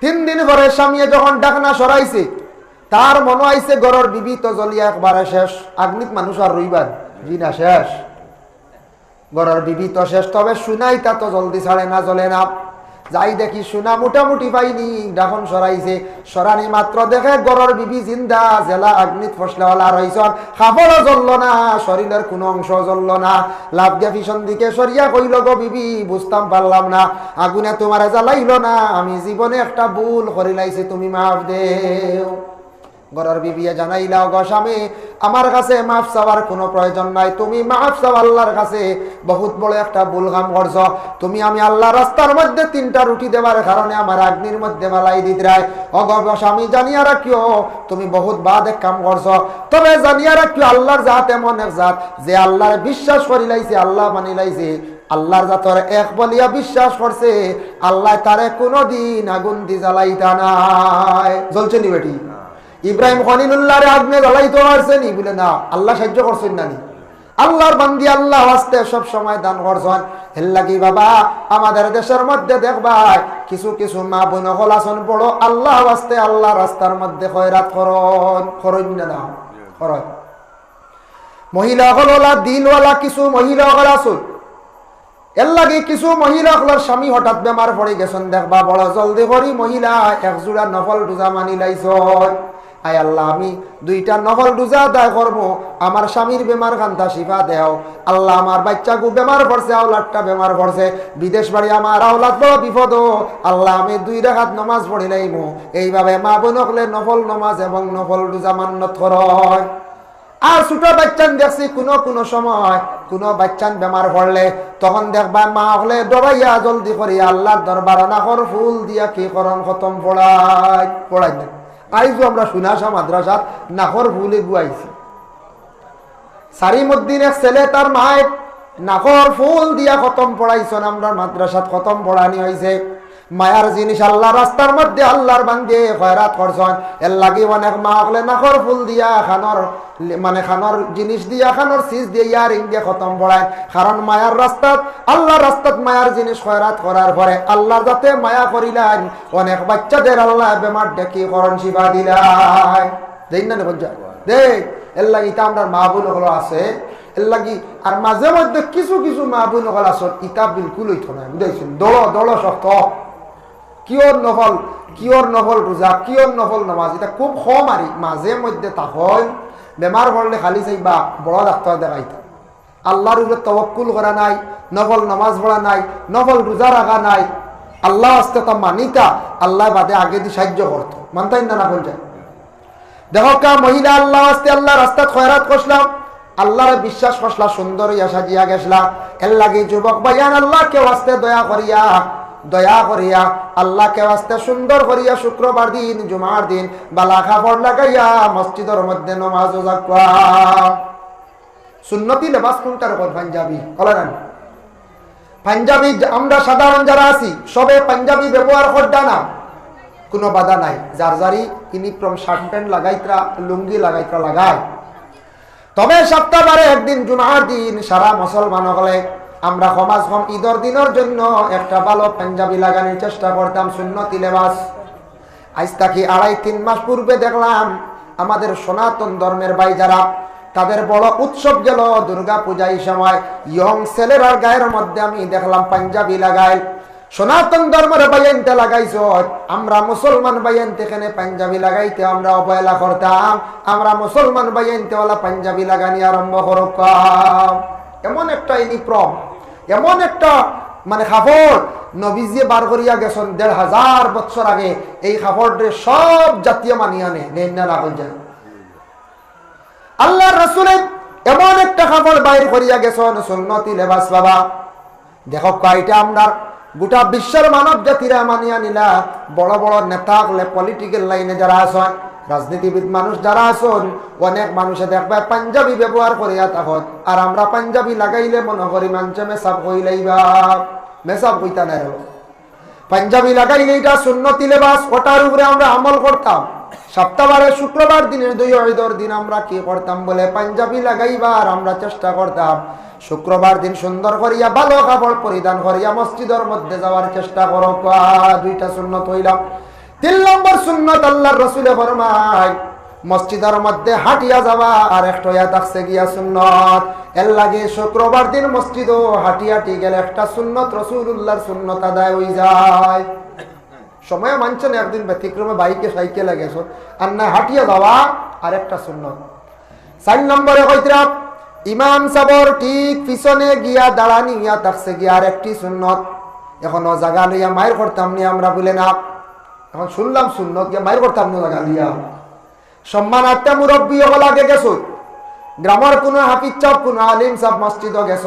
3 দিন পরে স্বামী যখন ডাকনা সরাইছে, তার মনে আইছে ঘরের বিবি তো জ্বলিয়া একবারে শেষ, আগ্নিত মানুষ আর রইবার জি না, শেষ ঘরের বিবি তো শেষ। তবে শুনাই তা তো জলদি ছাড়ে না, জ্বলে না। যাই দেখি সোনা মোটামুটি পাইনি, ডাকন সরাইছে, সরানি মাত্র দেখে ঘরের বিবি জিন্দা, জেলা আগ্নিত ফসলাওয়ালা রইছন, কাপড়ও জ্বলল না, শরীরের কোনো অংশ জ্বলল না। লাভ দিয়া পিছন দিকে সরিয়া কইল, গো বিবি বুঝতাম পারলাম না, আগুনে তোমার জ্বালাইল না, আমি জীবনে একটা ভুল করিলাইছি, তুমি মাফ দেও। ঘরের বিবিয়ে জানাইলাও, গো স্বামী আমার কাছে মাফ চাওয়ার কোনো প্রয়োজন নাই, তুমি মাফ চাও আল্লাহর কাছে, বহুত বড় একটা ভুল কাম করছ তুমি। আমি আল্লাহ রাস্তার মধ্যে 3টা রুটি দেবার কারণে আমার আগ্নির মধ্যে মালাই দিতরাই। অগো স্বামী জানিয়া রাখিও, তুমি বহুত বাদ এক কাম করছ, তবে জানিয়া রাখিও আল্লাহর জাত এমন এক জাত, যে আল্লাহর বিশ্বাস করিলাইছে, আল্লাহ মানিলাইছে, আল্লাহর জাতর এক বলিয়া বিশ্বাস করছে, আল্লাহ তারে কোনদিন আগুন দি জ্বালাইতা নাই। জ্বলছে নি বেটি? ইব্রাহিম খলিলুল্লাহরে আগুনে জ্বালাইতে পারছেন বলে না, আল্লাহ সাহায্য করছেন না নি? আল্লাহর বান্দি আল্লাহ ওয়াস্তে সব সময় দান করছেন। এর লাগি বাবা আমাদের দেশের মধ্যে দেখবাই কিছু কিছু মা বোন হল আসন বড় আল্লাহ ওয়াস্তে আল্লাহ রাস্তার মধ্যে খয়রাত করন না করন। মহিলা হলা দিনওয়ালা কিছু মহিলা হল আসুন, এর লাগে কিছু মহিলা হলার স্বামী হঠাৎ বেমার পড়ে গেছেন, দেখবা বড় জলদি করি মহিলা 1 জোড়া নফল রোজা মানি লাইছ। আয় আল্লাহ আমি 2টা নফল রোজা আদায় করবো, আমার স্বামীর বেমার খান্তা শিফা দেও। আল্লাহ আমার বাচ্চাগু বেমার পড়ছে, আওলাদটা বেমার পড়ছে, বিদেশ বাড়ি আমার আওলাদ বড় বিপদ, আল্লাহ আমি 2 রাকাত নামাজ পড়ি লাইমু। এইভাবে মা বোন হলে নফল নামাজ এবং নফল রোজা মান্নত করয়। আর ছোট বাচ্চান দেখছি কোনো সময় কোনো বাচ্চান বেমার পড়লে তখন দেখবা মা হলে ডরাইয়া জলদি করিয়া আল্লাহর দরবার নাখর ফুল দিয়া কি করন খতম পড়াই না। আইজো আমরা শুনাশা মাদ্রাসাত নাখর ফুলে গুয়াইছি, সারিমুদ্দিন এক ছেলে তার মায়ের নাখর ফুল দিয়া খতম পড়াইছেন, আমরা মাদ্রাসাত খতম পড়ানি হয়েছে। মায়ার জিনিস আল্লাহ রাস্তার মধ্যে আল্লাহর বান্দে খয়রাত করছেন। এর লাগি অনেক মা হলে নাখর ফুল দিয়া খানোর জিনিস দিয়া খানোর চিজ দিয়ে ইয়ারিং দিয়ে খতম পড়ায়। কারণ মায়ার রাস্তাত আল্লাহর রাস্তাত মায়ার জিনিস খয়রাত করার পরে আল্লাহর যাতে মায়া করিলেন, অনেক বাচ্চাদের আল্লাহ বেমার ডেকে করণ শিবা দিলাই দেখ না দেখ। এর লাগি তা আমরা মা বোন হলো আছে, এর লাগি আর মাঝে মধ্যে কিছু কিছু মা বোন হল আছে ইটা বিলকুল হইতো না, বুঝাইছেন? দল শক্ত কিয়র নফল রোজা, কিয়র নফল নামাজ, এটা খুব কম। আর মাঝে মধ্যে তখন বেমার পড়লে খালি চাইবা বড় ডাক্তার দেখাইতা, আল্লাহর উপরে তওয়াক্কুল করা নাই, নফল নামাজ পড়া নাই, নফল রোজা রাখা নাই, আল্লাহ আস্তে তা মানিতা আল্লাহ বাদে আগে দিয়ে সাহায্য করতো, মানতাই না কোন যায়। দেখো কা মহিলা আল্লাহ আস্তে আল্লাহ রাস্তা খয়রাত করলাম, আল্লাহরে বিশ্বাস করলা, সুন্দর ইয়া সাজিয়া গেছলা। এর লাগে যুবক ভাইয়ান আল্লাহকে ওয়াস্তে দয়া করিয়া আল্লাহকে ওয়াস্তে সুন্দর করিয়া শুক্রবার দিন জুমার দিন বালা কাপড় লাগাইয়া মসজিদের মধ্যে নামাজ যাওয়া। সুন্নতি লেবাস কোনটার উপর? পাঞ্জাবি। বলেন পাঞ্জাবি আমরা সাধারণ যারা আছি সবে পাঞ্জাবি ব্যবহার করডা না, কোনো বাধা নাই। যার যারি ইউনিফর্ম শার্ট প্যান্ট লাগাইত্রা লুঙ্গি লাগাইত্রা লাগায়। তবে সপ্তাহবারে একদিন জুমার দিন সারা মুসলমান হলে আমরা সমাজ কম ঈদের দিনের জন্য একটা ভালো পাঞ্জাবি লাগানোর চেষ্টা করতাম, সুন্নতি লেবাস। আজ থেকে 2.5-3 মাস পূর্বে দেখলাম আমাদের সনাতন ধর্মের ভাই যারা, তাদের বড় উৎসব গেল দুর্গা পূজা, এই সময় ইয়ং ছেলেরার গায়ের মধ্যে আমি দেখলাম পাঞ্জাবি লাগাই। সনাতন ধর্মের বাইনতে লাগাইছ, আমরা মুসলমান বাইনতে এখানে পাঞ্জাবি লাগাইতে আমরা অবহেলা করতাম, আমরা মুসলমান বাইনতে ওলা পাঞ্জাবি লাগানি আরম্ভ করব। এমন একটা ইউনিফর্ম, এমন একটা কাপড় নবীজি বার করিয়া গেছেন 1500 বছর আগে। এই কাপড়ে সব জাতীয় মানিয়ে নেন না রাখল যায়। আল্লাহর রাসূলের এমন একটা কাপড় বাইর করিয়া গেছেন সুন্নতি লেবাস। বাবা দেখো কয়টা আমরা গোটা বিশ্বের মানব জাতিরা মানিয়া নিলা। বড় বড় নেতা হলে পলিটিক্যাল লাইনে যারা আছেন, রাজনীতিবিদ মানুষ যারা আছেন, অনেক মানুষে দেখবে পাঞ্জাবি ব্যবহার করিয়া তখন। আর আমরা পাঞ্জাবি লাগাইলে মনে করি মানুষে মেসাব হইলাইবা, মেসাব হইতা নাই। পাঞ্জাবি লাগাইলে এটা সুন্নতি লেবাস, ওটার উপরে আমরা আমল করতাম। সপ্তাহবারে শুক্রবার দিনের 2 ঈদের দিন আমরা কি করতাম বলে পাঞ্জাবি লাগাইবার আমরা চেষ্টা করতাম। শুক্রবার দিন সুন্দর করিয়া ভালো কাপড় পরিধান করিয়া মসজিদের মধ্যে যাওয়ার চেষ্টা করো। 2টা সুন্নত হইলাম। 3 নম্বর সুন্নত আল্লাহর রাসূলে ফরমায় মসজিদের মধ্যে হাঁটিয়া যাওয়া, আর একটা ইয়া থাকছে গিয়া সুন্নত। এর লাগে শুক্রবার দিন মসজিদও হাঁটি গেলে একটা সুন্নত রাসূলুল্লাহর সুন্নত আদায় হয়ে যায়। সময় মানছেন একদিন ব্যতিক্রমে বাইকে সাইকেলে গেছো, আর না হাঁটিয়া যাওয়া আর একটা সুন্নত। 4 নম্বরে কইতরা ইমাম সাবর ঠিক পিছনে গিয়া দাঁড়ানি ইয়া থাকছে গিয়া আর একটি সুন্নত। এখনো জায়গা লইয়া মায়ের করতাম নি আমরা বলে না, এখন শুনলাম সুন্নত গিয়া মায়ের করতাম না জায়গা লইয়া। সম্মানার্থে মুরব্বী হল আগে গেছো, গ্রামের কোন হাফিজ সাহেব কোন আলিম সাহেব মসজিদও গেছ,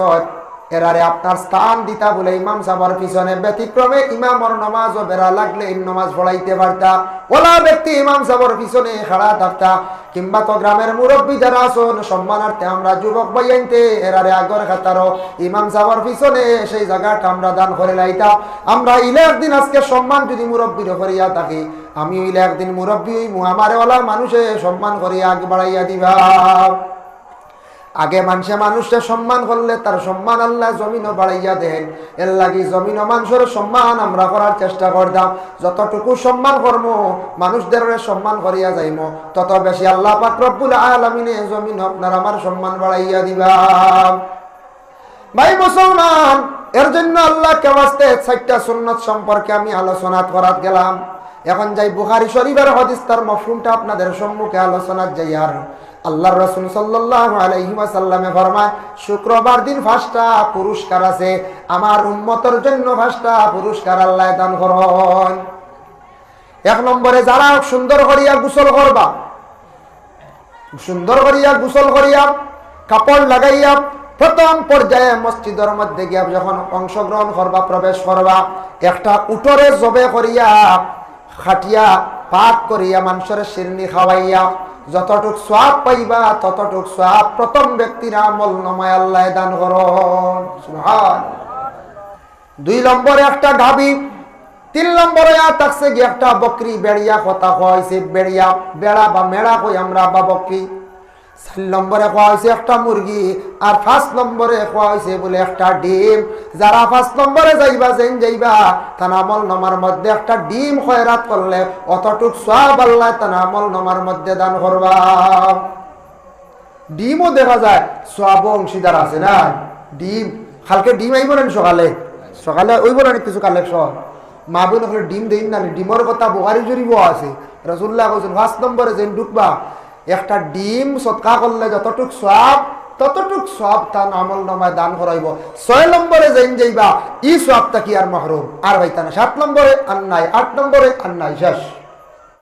এরারে আপনার স্থান দিতা বলে ইমাম সাহেবের পিছনে ব্যতিক্রমে ইমামর নামাজও বেড়া লাগলে নামাজ পড়াইতে পারতা। ওলা ব্যক্তি ইমাম সাহেবের পিছনে খাড়া থাকতা, কিংবা তো গ্রামের মুরব্বী যারা আছেন সম্মানার্থে আমরা যুবক ভাই আনতে এরারে আগর খাতারও ইমাম সাহেবের পিছনে সেই জায়গাটা আমরা দান করে লাইতা। আমরা ইলে একদিন আজকে সম্মান যদি মুরব্বীর করিয়া থাকি, আমি ইলে একদিন মুরব্বী আমারে ওলা মানুষে সম্মান করিয়া আগে বাড়াইয়া দিবা। আগে মানুষে সম্মান করলে তার সম্মান আল্লাহ জমিনও বাড়াইয়া দেন। এর লাগি জমিন ও মানুষের সম্মান আমরা করার চেষ্টা করতাম। যতটুকু সম্মান করব মানুষদের সম্মান করিয়া যাইম, তত বেশি আল্লাহ পাক রব্বুল আলামিনে জমিন আপনার আমার সম্মান বাড়াইয়া দিবা। ভাই মুসলমান, এর জন্য আল্লাহ কেওয়াস্তে 4টা সুন্নত সম্পর্কে আমি আলোচনা করাত গেলাম। এখন যাই বুখারী শরীফের হাদিস তার মফহুমটা আপনাদের সম্মুখে আলোচনা যাই। আর আল্লাহর রাসূল সাল্লাল্লাহু আলাইহি ওয়াসাল্লামে ফরমায় শুক্রবার দিন 5টা পুরস্কার আছে, আমার উম্মতের জন্য 5টা পুরস্কার আল্লাহ দান করেন। 1 নম্বরে যারা সুন্দর করিয়া গোসল করবা, সুন্দর করিয়া গোসল করিয়া কাপড় লাগাইয়া প্রথম পর্যায়ে মসজিদের মধ্যে গিয়া যখন অংশগ্রহণ করবা, প্রবেশ করবা, একটা উটরে জবে করিয়া খাটিয়া পাক করিয়া মানুষের শিরনি খাওয়াইয়া যতটুক সওয়াব পাইবা ততটুক সওয়াব প্রথম ব্যক্তির আমল নামায় আল্লাহ দান করেন। সুবহানাল্লাহ। 2 নম্বরে একটা গাবি, 3 নম্বরে থাকছে গিয়ে একটা বকরি বেড়িয়া, কথা কইছে বেড়িয়া, বেড়া বা মেড়া কই আমরা বা বকরি। 4 নম্বরে কোয়া হয়েছে একটা মুরগি, আর 5 নম্বরে কোয়া হয়েছে বলে একটা ডিম। যারা 5 নম্বরে যাইবা যাইবা তার আমল নামার মধ্যে একটা ডিম খয়রাত করলে অতটুক সওয়াব আল্লাহ তার আমল নামার মধ্যে দান করবা। ডিমও দেখা যায় সওয়াব অংশীদার আছে না। ডিম কালকে ডিম আইব না, সকালে ওইব না কিছু কালেকশন মা বোন ডিম দিন না। ডিমের কথা বুখারী শরীফও আছে, রাসূলুল্লাহ কইছেন 5 নম্বরে যেন ঢুকবা একটা ডিম সদকা করলে যতটুক সওয়াব ততটুক সওয়াব তার আমল নামায় দান করাইব। 6 নম্বরে যেন যাইবা ই সওয়াবটা কি আর মাহরুম আর হইতা না। 7 নম্বরে আন্নাই, 8 নম্বরে আন্নাই শেষ।